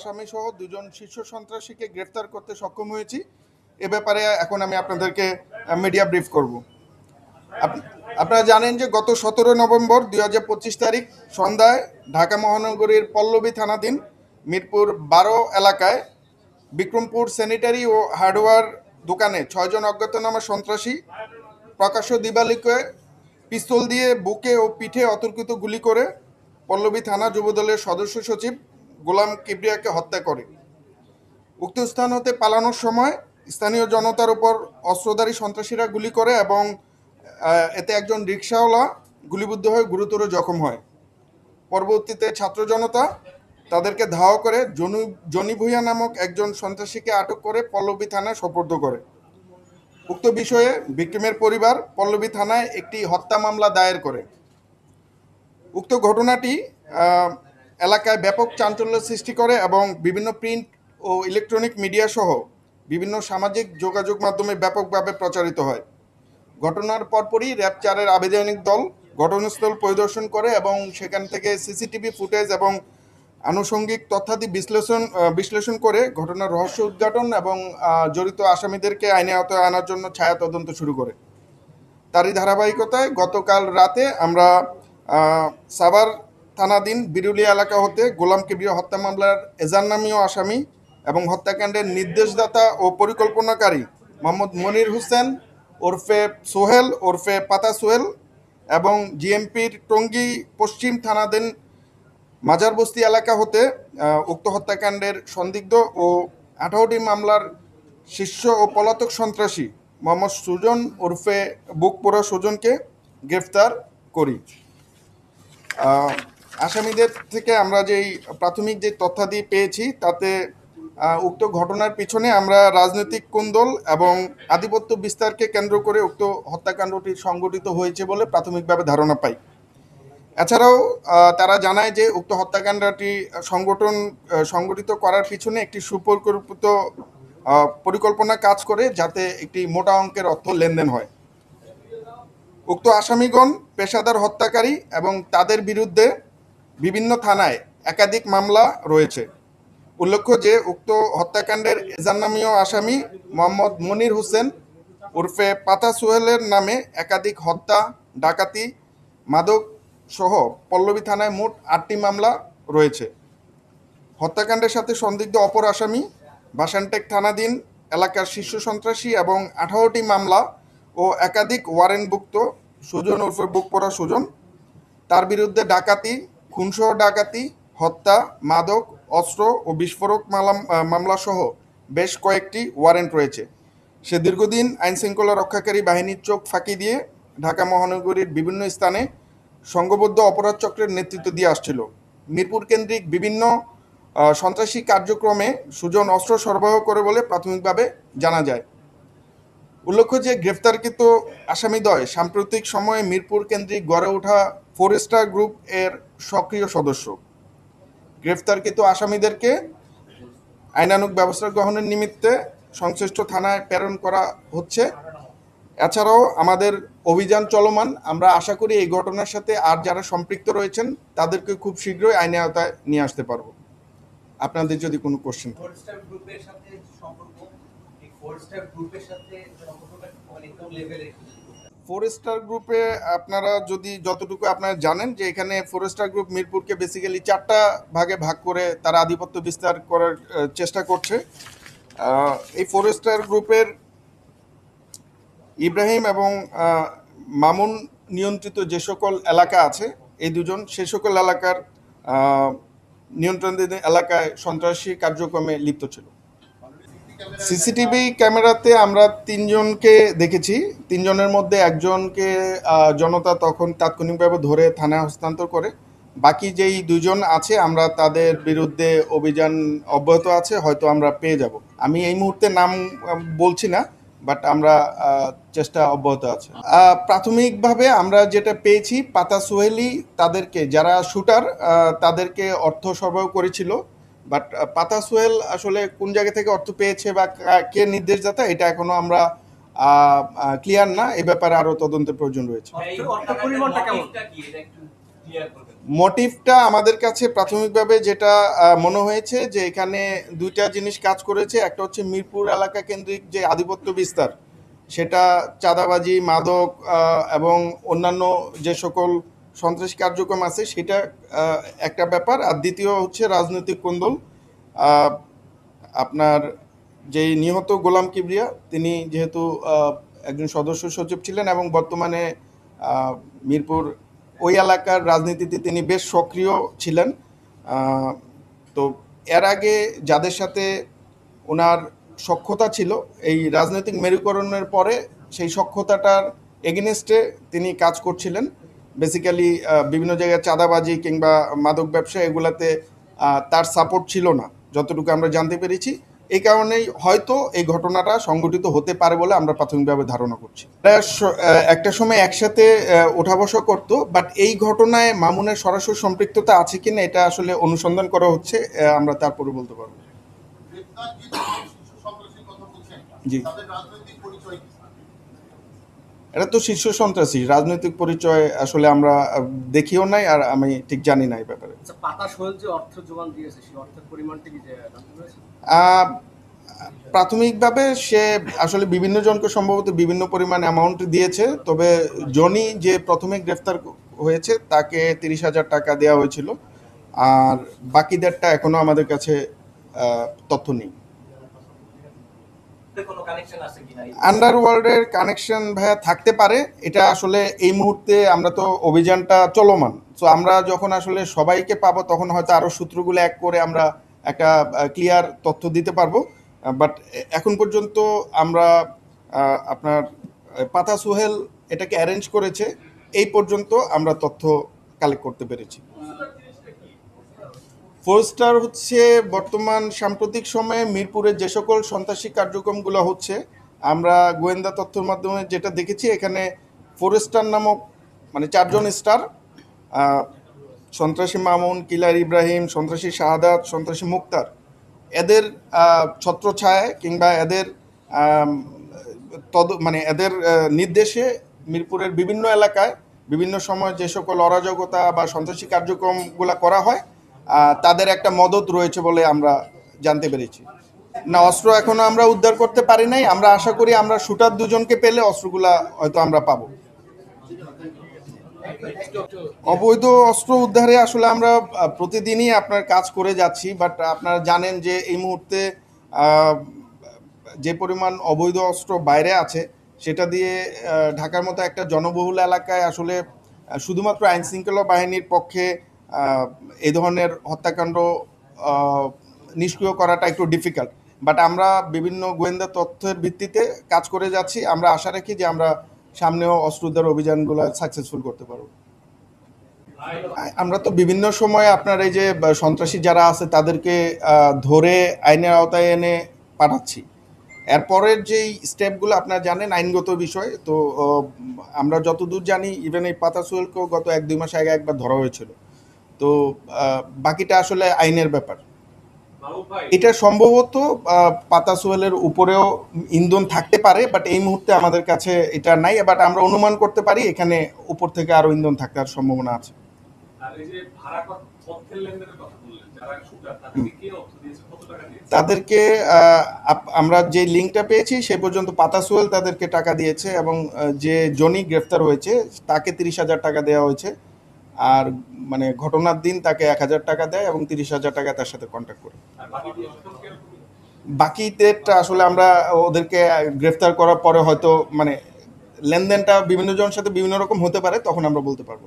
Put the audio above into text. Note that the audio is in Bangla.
আসামি সহ দুজন শীর্ষ সন্ত্রাসীকে গ্রেফতার করতে সক্ষম হয়েছি। এ ব্যাপারে এখন আমি আপনাদেরকে মিডিয়া ব্রিফ করব। আপনারা জানেন যে গত 17 নভেম্বর 2025 তারিখ সন্ধ্যায় ঢাকা মহানগরীর পল্লবী থানাধীন মিরপুর 12 এলাকায় বিক্রমপুর স্যানিটারি ও হার্ডওয়্যার দোকানে 6 জন অজ্ঞাতনামা সন্ত্রাসী প্রকাশ্য দিবালোকে পিস্তল দিয়ে বুকে ও পিঠে অতর্কিত গুলি করে পল্লবী থানা যুবদলের সদস্য সচিব গোলাম কিবরিয়াকে হত্যা করে। উক্ত স্থান হতে পালানোর সময় স্থানীয় জনতার উপর অস্ত্রধারী সন্ত্রাসীরা গুলি করে এবং এতে একজন রিকশাওয়ালা গুলিবিদ্ধ হয়ে গুরুতর জখম হয়। পরবর্তীতে ছাত্র জনতা তাদেরকে ধাওয়া করে জনি ভূঁইয়া নামক একজন সন্ত্রাসীকে আটক করে পল্লবী থানায় সোপর্দ করে। উক্ত বিষয়ে ভিকটিমের পরিবার পল্লবী থানায় একটি হত্যা মামলা দায়ের করে। উক্ত ঘটনাটি এলাকায় ব্যাপক চাঞ্চল্য সৃষ্টি করে এবং বিভিন্ন প্রিন্ট ও ইলেকট্রনিক মিডিয়া সহ বিভিন্ন সামাজিক যোগাযোগ মাধ্যমে ব্যাপকভাবে প্রচারিত হয়। ঘটনার পরপরই র্যাব 4-এর আবেদনিক দল ঘটনাস্থল পরিদর্শন করে এবং সেখান থেকে সিসিটিভি ফুটেজ এবং আনুষঙ্গিক তথ্যাদি বিশ্লেষণ করে ঘটনার রহস্য উদ্ঘাটন এবং জড়িত আসামিদেরকে আইনে আওতায় আনার জন্য ছায়া তদন্ত শুরু করে। তারই ধারাবাহিকতায় গতকাল রাতে আমরা সাভার থানাধীন বিরুলিয়া এলাকা হতে গোলাম কিবরিয়া হত্যা মামলার এজান নামীয় আসামি এবং হত্যাকাণ্ডের নির্দেশদাতা ও পরিকল্পনাকারী মোহাম্মদ মনির হোসেন ওরফে সোহেল ওরফে পাতা সোহেল এবং জিএমপির টঙ্গী পশ্চিম থানাধীন মাজারবস্তি এলাকা হতে উক্ত হত্যাকাণ্ডের সন্দিগ্ধ ও 18টি মামলার শীর্ষ ও পলাতক সন্ত্রাসী মোহাম্মদ সুজন ওরফে বুকপোড়া সুজনকে গ্রেফতার করি। আসামিদের থেকে আমরা যেই প্রাথমিক যে তথ্যাদি পেয়েছি তাতে উক্ত ঘটনার পিছনে আমরা রাজনৈতিক কোন্দল এবং আধিপত্য বিস্তারকে কেন্দ্র করে উক্ত হত্যাকাণ্ডটি সংগঠিত হয়েছে বলে প্রাথমিকভাবে ধারণা পাই। এছাড়াও তারা জানায় যে উক্ত হত্যাকাণ্ডটি সংগঠিত করার পিছনে একটি সুপরিকল্পিত পরিকল্পনা কাজ করে যাতে একটি মোটা অঙ্কের অর্থ লেনদেন হয়। উক্ত আসামিগণ পেশাদার হত্যাকারী এবং তাদের বিরুদ্ধে বিভিন্ন থানায় একাধিক মামলা রয়েছে। উল্লেখ্য যে উক্ত হত্যাকাণ্ডের এজান নামীয় আসামি মোহাম্মদ মনির হোসেন ওরফে পাতা সোহেলের নামে একাধিক হত্যা, ডাকাতি, মাদক সহ পল্লবী থানায় মোট 8টি মামলা রয়েছে। হত্যাকাণ্ডের সাথে সন্দিগ্ধ অপর আসামি বাসানটেক থানাধীন এলাকার শীর্ষ সন্ত্রাসী এবং 18টি মামলা ও একাধিক ওয়ারেন্টভুক্ত সুজন ওরফে বুকপোড়া সুজন, তার বিরুদ্ধে ডাকাতি, খুনসহ ডাকাতি, হত্যা, মাদক, অস্ত্র ও বিস্ফোরক মামলা সহ বেশ কয়েকটি ওয়ারেন্ট রয়েছে। সে দীর্ঘদিন আইনশৃঙ্খলা রক্ষাকারী বাহিনীর চোখ ফাঁকি দিয়ে ঢাকা মহানগরীর বিভিন্ন স্থানে সংঘবদ্ধ অপরাধ চক্রের নেতৃত্ব দিয়ে আসছিল। মিরপুর কেন্দ্রিক বিভিন্ন সন্ত্রাসী কার্যক্রমে সুজন অস্ত্র সরবরাহ করে বলে প্রাথমিকভাবে জানা যায়। উল্লেখ্য যে গ্রেফতারকৃত আসামিদ্বয় সাম্প্রতিক সময়ে মিরপুর কেন্দ্রিক গড়ে ওঠা 4 স্টার গ্রুপ এর সক্রিয় সদস্য। গ্রেফতারকৃত আসামিদেরকে আইনানুগ ব্যবস্থা গ্রহণের নিমিত্তে সংশ্লিষ্ট থানায় প্রেরণ করা হচ্ছে। এছাড়াও আমাদের অভিযান চলমান। আমরা আশা করি এই ঘটনার সাথে আর যারা সম্পৃক্ত রয়েছেন তাদেরকে খুব শীঘ্রই আইনের আওতায় নিয়ে আসতে পারবো। আপনাদের যদি কোনো কোশ্চেন থাকে। ফোরেস্টার গ্রুপে আপনারা যতটুকু আপনারা জানেন যে এখানে ফোরেস্টার গ্রুপ মিরপুরকে বেসিক্যালি 4টা ভাগে ভাগ করে তারা আধিপত্য বিস্তার করার চেষ্টা করছে। এই ফোরেস্টার গ্রুপের ইব্রাহিম এবং মামুন নিয়ন্ত্রিত যে সকল এলাকা আছে এই দুজন সে সকল এলাকার নিয়ন্ত্রণাধীন এলাকায় সন্ত্রাসী কার্যক্রমে লিপ্ত ছিল। সিসিটিভি ক্যামেরাতে আমরা 3 জনকে দেখেছি। 3 জনের মধ্যে একজনকে জনতা তখন তাৎক্ষণিকভাবে ধরে থানায় হস্তান্তর করে। বাকি যেই 2 জন আছে আমরা তাদের বিরুদ্ধে অভিযান অব্যাহত আছে, হয়তো আমরা পেয়ে যাব। আমি এই মুহূর্তে নাম বলছি না, বাট আমরা চেষ্টা অব্যাহত আছে। প্রাথমিকভাবে আমরা যেটা পেয়েছি পাতা সোহেলি তাদেরকে যারা শুটার তাদেরকে অর্থ সরবরাহ করেছিল, বাট পাতা সোহেল আসলে কোন জায়গা থেকে অর্থ পেয়েছে বা কে নির্দেশদাতা এটা এখনো আমরা ক্লিয়ার না। এ ব্যাপারে আরো তদন্তের প্রয়োজন রয়েছে। মোটিভটা আমাদের কাছে প্রাথমিকভাবে যেটা মনে হয়েছে যে এখানে দুইটা জিনিস কাজ করেছে। একটা হচ্ছে মিরপুর এলাকা কেন্দ্রিক যে আধিপত্য বিস্তার, সেটা চাঁদাবাজি, মাদক এবং অন্যান্য যে সকল সন্ত্রাসী কার্যক্রম আছে সেটা একটা ব্যাপার। আর দ্বিতীয় হচ্ছে রাজনৈতিক কোন্দল। আহ, আপনার যেই নিহত গোলাম কিবরিয়া, তিনি যেহেতু একজন সদস্য সচিব ছিলেন এবং বর্তমানে মিরপুর ওই এলাকার রাজনীতিতে তিনি বেশ সক্রিয় ছিলেন। আহ, তো এর আগে যাদের সাথে ওনার সখ্যতা ছিল, এই রাজনৈতিক মেরুকরণের পরে সেই সখ্যতাটার এগেনস্টে তিনি কাজ করছিলেন। বেসিক্যালি বিভিন্ন জায়গায় চাঁদাবাজি কিংবা মাদক ব্যবসা এগুলাতে তার সাপোর্ট ছিল না, যতটুকু আমরা জানতে পেরেছি। এই কারণেই হয়তো এই ঘটনাটা সংঘটিত হতে পারে বলে আমরা প্রাথমিকভাবে ধারণা করছি। এরা একটা সময় একসাথে ওঠা বসা করতো, বাট এই ঘটনায় মামুনের সরাসরি সম্পৃক্ততা আছে কিনা এটা আসলে অনুসন্ধান করা হচ্ছে, আমরা তারপরে বলতে পারবো। জি, এটা তো শীর্ষ সন্ত্রাসী, রাজনৈতিক পরিচয় আসলে আমরা দেখিও নাই, আর আমি ঠিক জানি না এই ব্যাপারে। পাতা সোহেল যে অর্থ যোগান দিয়েছে সেই অর্থের পরিমাণটা কি জানতে পেরেছেন? আহ, প্রাথমিকভাবে সে আসলে বিভিন্ন জনকে সম্ভবত বিভিন্ন পরিমাণ অ্যামাউন্ট দিয়েছে, তবে জনি যে প্রথমে গ্রেফতার হয়েছে তাকে 30,000 টাকা দেওয়া হয়েছিল, আর বাকিদেরটা এখনো আমাদের কাছে তথ্য নেই। আন্ডারওয়ার্ল্ডের কানেকশন ভাইয়া থাকতে পারে, এটা আসলে এই মুহূর্তে আমরা তো অভিযানটা চলমান, তো আমরা যখন আসলে সবাইকে পাবো তখন হয়তো আরও সূত্রগুলো এক করে আমরা একটা ক্লিয়ার তথ্য দিতে পারবো। বাট এখন পর্যন্ত আমরা আপনার পাতা সোহেল এটাকে অ্যারেঞ্জ করেছে, এই পর্যন্ত আমরা তথ্য কালেক্ট করতে পেরেছি। ফোর স্টার হচ্ছে বর্তমান সাম্প্রতিক সময়ে মিরপুরে যে সকল সন্ত্রাসী কার্যক্রমগুলো হচ্ছে, আমরা গোয়েন্দা তথ্যের মাধ্যমে যেটা দেখেছি, এখানে ফোর স্টার নামক মানে 4জন স্টার, সন্ত্রাসী মামুন, কিলার ইব্রাহিম, সন্ত্রাসী শাহাদাত, সন্ত্রাসী মুক্তার, এদের ছত্রছায়ায় কিংবা এদের মানে এদের নির্দেশে মিরপুরের বিভিন্ন এলাকায় বিভিন্ন সময় যে সকল অরাজকতা বা সন্ত্রাসী কার্যক্রমগুলো করা হয়, তাদের একটা মদত রয়েছে বলে আমরা জানতে পেরেছি। না, অস্ত্র এখনো আমরা উদ্ধার করতে পারি নাই। আমরা আশা করি আমরা শুটার দুজনকে পেলে অস্ত্রগুলা হয়তো আমরা পাবো। অবৈধ অস্ত্র উদ্ধারে আসলে আমরা প্রতিদিনই আপনার কাজ করে যাচ্ছি, বাট আপনারা জানেন যে এই মুহূর্তে যে পরিমাণ অবৈধ অস্ত্র বাইরে আছে, সেটা দিয়ে ঢাকার মতো একটা জনবহুল এলাকায় আসলে শুধুমাত্র আইনশৃঙ্খলা বাহিনীর পক্ষে এই ধরনের হত্যাকাণ্ড নিষ্ক্রিয় করাটা একটু ডিফিকাল্ট। বাট আমরা বিভিন্ন গোয়েন্দা তথ্যের ভিত্তিতে কাজ করে যাচ্ছি। আমরা আশা রাখি যে আমরা সামনেও অস্ত্র উদ্ধার অভিযানগুলো সাকসেসফুল করতে পারবো। আমরা তো বিভিন্ন সময় আপনার এই যে সন্ত্রাসী যারা আছে তাদেরকে ধরে আইনের আওতায় এনে পাঠাচ্ছি। এরপরের যেই স্টেপগুলো আপনারা জানেন আইনগত বিষয়, তো আমরা যতদূর জানি ইভেন এই পাতা সোহেলকেও গত 1-2 মাস আগে একবার ধরা হয়েছিল। তো বাকিটা আসলে আইনের ব্যাপার। এটা সম্ভবত পাতা সোহেলের উপরেও ইন্ধন থাকতে পারে, বাট এই মুহূর্তে আমাদের কাছে এটা নাই। বাট আমরা অনুমান করতে পারি এখানে উপর থেকে আরো ইন্ধন থাকার সম্ভাবনা আছে। তাদেরকে আমরা যে লিঙ্কটা পেয়েছি সে পর্যন্ত পাতা সোহেল তাদেরকে টাকা দিয়েছে, এবং যে জনি গ্রেফতার হয়েছে তাকে 30,000 টাকা দেওয়া হয়েছে। আর মানে ঘটনার দিন তাকে 1,000 টাকা দেয় এবং 30,000 টাকা তার সাথে কন্ট্যাক্ট করে। বাকিদেরটা আসলে আমরা ওদেরকে গ্রেফতার করার পরে হয়তো মানে লেনদেনটা বিভিন্ন জনের সাথে বিভিন্ন রকম হতে পারে, তখন আমরা বলতে পারবো।